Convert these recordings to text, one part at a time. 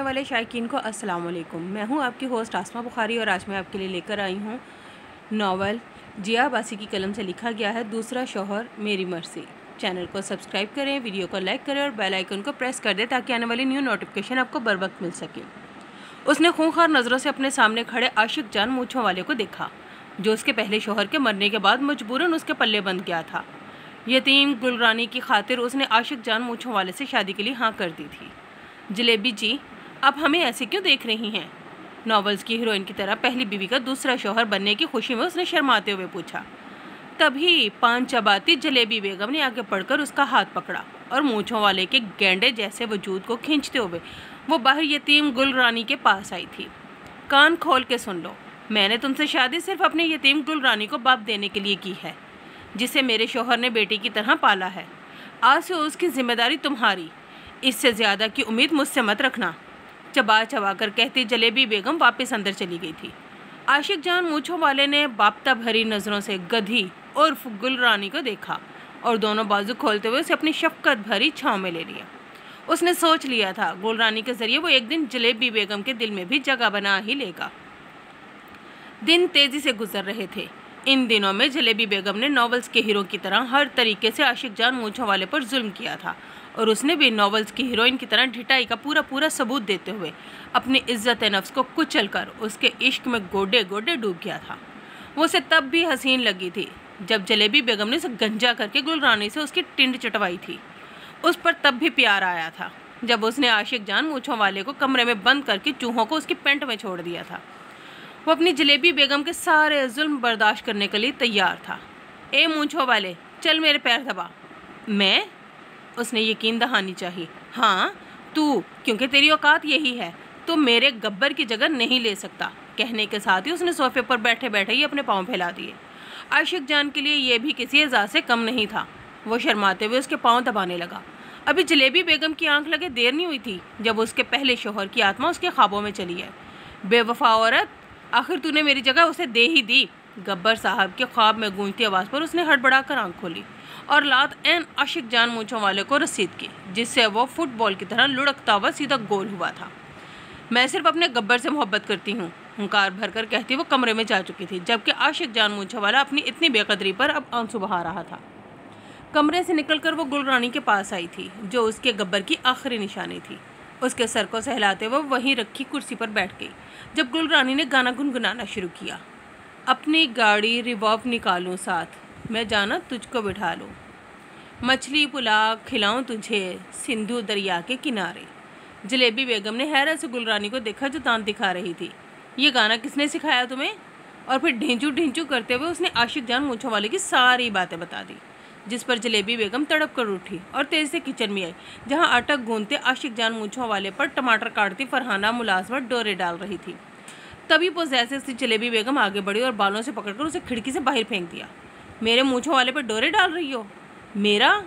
वाले शायकीन को अस्सलाम वालेकुम। मैं हूं आपकी होस्ट आसमा बुखारी और आज मैं आपके लिए लेकर आई हूं नावल जिया अब्बासी की कलम से लिखा गया है दूसरा शौहर मेरी मर्जी। चैनल को सब्सक्राइब करें, वीडियो को लाइक करें और बेल आइकन को प्रेस कर दें ताकि आने वाली न्यू नोटिफिकेशन आपको बर वक्त मिल सके। उसने खूंखार नज़रों से अपने सामने खड़े आशिक जान मूँछों वाले को देखा जो उसके पहले शौहर के मरने के बाद मजबूरन उसके पल्ले बंध गया था। यतीम गुलरानी की खातिर उसने आशिक जान मूँछों वाले से शादी के लिए हाँ कर दी थी। जलेबी जी, अब हमें ऐसे क्यों देख रही हैं? नॉवेल्स की हीरोइन की तरह पहली बीवी का दूसरा शौहर बनने की खुशी में उसने शर्माते हुए पूछा। तभी पान चबाती जलेबी बेगम ने आगे बढ़कर उसका हाथ पकड़ा और मूँछों वाले के गेंडे जैसे वजूद को खींचते हुए वो बाहर यतीम गुलरानी के पास आई थी। कान खोल के सुन लो, मैंने तुमसे शादी सिर्फ अपने यतीम गुलरानी को बाप देने के लिए की है, जिसे मेरे शौहर ने बेटी की तरह पाला है। आज से उसकी जिम्मेदारी तुम्हारी, इससे ज़्यादा की उम्मीद मुझसे मत रखना। चबा चबा कर कहती जलेबी बेगम वापस अंदर चली गई थी। आशिक जान मूँछों वाले ने बाप्ता भरी नज़रों से गधी उर्फ गुलरानी को देखा और दोनों बाजू खोलते हुए उसे अपनी शफकत भरी छाँव में ले लिया। उसने सोच लिया था गुलरानी के जरिए वो एक दिन जलेबी बेगम के दिल में भी जगह बना ही लेगा। दिन तेज़ी से गुजर रहे थे। इन दिनों में जलेबी बेगम ने नॉवेल्स के हीरो की तरह हर तरीके से आशिक जान मूँछों वाले पर जुल्म किया था और उसने भी नॉवेल्स की हीरोइन की तरह ढिठाई का पूरा सबूत देते हुए अपनी इज्जत नफ्स को कुचल कर उसके इश्क में गोडे गोडे डूब गया था। वो उसे तब भी हसीन लगी थी जब जलेबी बेगम ने उसे गंजा करके गुलरानी से उसकी टिंड चटवाई थी। उस पर तब भी प्यार आया था जब उसने आशिक जान मूँछों वाले को कमरे में बंद करके चूहों को उसकी पेंट में छोड़ दिया था। वो अपनी जलेबी बेगम के सारे जुल्म बर्दाश्त करने के लिए तैयार था। ए मूँछों वाले, चल मेरे पैर दबा। मैं? उसने यकीन दहानी चाहिए। हाँ तू, क्योंकि तेरी औकात यही है, तो मेरे गब्बर की जगह नहीं ले सकता। कहने के साथ ही उसने सोफे पर बैठे बैठे ही अपने पाँव फैला दिए। आशिक जान के लिए यह भी किसी एजाज से कम नहीं था। वो शर्माते हुए उसके पाँव दबाने लगा। अभी जलेबी बेगम की आंख लगे देर नहीं हुई थी जब उसके पहले शौहर की आत्मा उसके ख्वाबों में चली है। बेवफा औरत, आखिर तूने मेरी जगह उसे दे ही दी। गब्बर साहब के ख्वाब में गूंजती आवाज़ पर उसने हड़बड़ा कर आंख खोली और लात एन आशिक जान मूँछों वाले को रसीद की, जिससे वो फुटबॉल की तरह लुढ़कता हुआ सीधा गोल हुआ था। मैं सिर्फ अपने गब्बर से मोहब्बत करती हूँ, हुंकार भरकर कहती वो कमरे में जा चुकी थी, जबकि आशिक जान मूँछों वाला अपनी इतनी बेकदरी पर अब आंसू बहा रहा था। कमरे से निकलकर वो गुलरानी के पास आई थी जो उसके गब्बर की आखिरी निशानी थी। उसके सर को सहलाते हुए वहीं रखी कुर्सी पर बैठ गई जब गुलरानी ने गाना गुनगुनाना शुरू किया। अपनी गाड़ी रिवॉल्व निकालूं साथ, मैं जाना तुझको बिठा लूं, मछली पुलाव खिलाऊं तुझे सिंधु दरिया के किनारे। जलेबी बेगम ने हैरत से गुलरानी को देखा जो दांत दिखा रही थी। ये गाना किसने सिखाया तुम्हें? और फिर ढींचू ढींचू करते हुए उसने आशिक जान मूँछों वाले की सारी बातें बता दी, जिस पर जलेबी बेगम तड़प कर उठी और तेज से किचन में आई, जहां आटा गूंदते आशिक जान मूँछों वाले पर टमाटर काटती फरहाना मुलाजमत डोरे डाल रही थी। तभी पोज़ेसिव सी जलेबी बेगम आगे बढ़ी और बालों से पकड़कर उसे खिड़की से बाहर फेंक दिया। मेरे मूँछों वाले पर डोरे डाल रही हो? मेरा?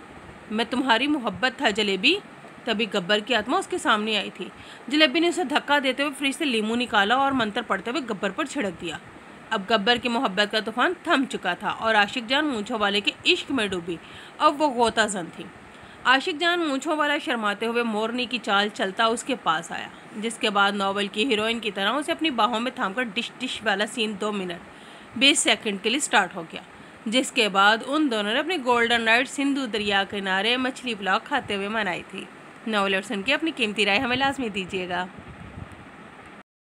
मैं तुम्हारी मोहब्बत था जलेबी। तभी गब्बर की आत्मा उसके सामने आई थी। जलेबी ने उसे धक्का देते हुए फ्रिज से लीमू निकाला और मंत्र पढ़ते हुए गब्बर पर छिड़क दिया। अब गब्बर की मोहब्बत का तूफान थम चुका था और आशिक जान मूँछों वाले के इश्क में डूबी। अब वो गोताजन थी। आशिक जान मूँछों वाला शर्माते हुए मोरनी की चाल चलता उसके पास आया, जिसके बाद नॉवेल की हीरोइन की तरह उसे अपनी बाहों में थामकर डिश डिश वाला सीन 2 मिनट 20 सेकंड के लिए स्टार्ट हो गया, जिसके बाद उन दोनों ने अपनी गोल्डन नाइट सिंधु दरिया किनारे मछली पुलाव खाते हुए मनाई थी। नॉवेल और सुन के अपनी कीमती राय हमें लाजमी दीजिएगा।